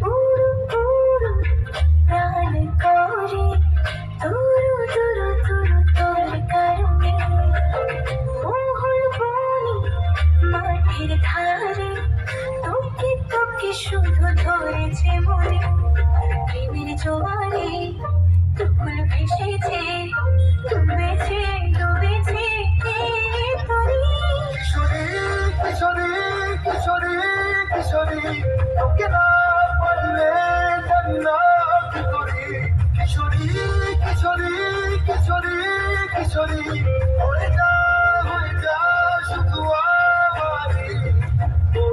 উড়ু উড়ু প্রাণ করে তুরু তুরু তুরু তোর কারণে মহল বনি মাঠের ধারে তোকে তোকে শুধু ধরেছে মনে প্রেমের জোয়ারে টুকুল ভেসেছে ডুবেছে ডুবেছে তরি কিশোরী কিশোরী কিশোরী কিশোরী তোকে না পারলে জানি না কি করি কিশোরী কিশোরী কিশোরী কিশোরী হয়ে যা শুধু আমারই ও,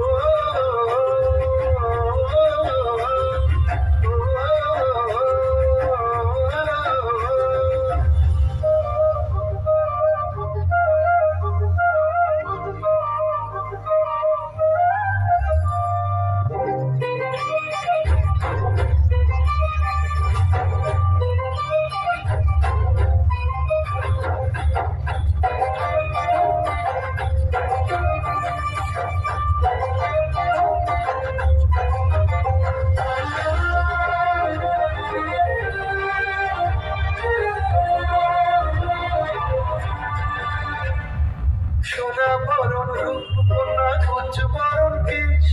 সোনা বরণ রূপ কন্যা কুঞ্জ বরণ কেশ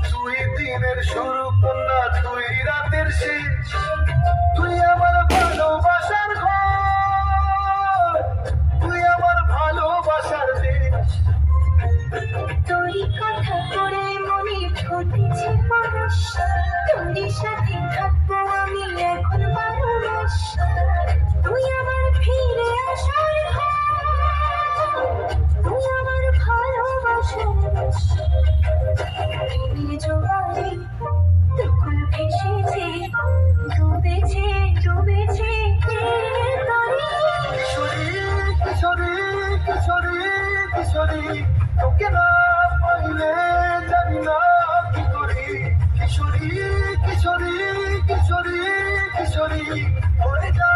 তুই দিনের শুরু কন্যা তুই রাতের শেষ তুই আমার ভালোবাসার ঘর তুই আমার ভালোবাসার দেশ তোরই কথা করে মনে ফুটেছে পরশ তোরই সাথে থাকবো আমি এখন 12 মাস তুই আমার ফিরে আসার ঘর তুই আমার ভালোবাসার দেশ প্রেমের জোয়ারে টুকুল ভেসেছে ডুবেছে ডুবেছে তরি কিশোরী কিশোরী কিশোরী কিশোরী তোকে না পাইলে জানি না কি করি কিশোরী কিশোরী কিশোরী কিশোরী হয়ে যা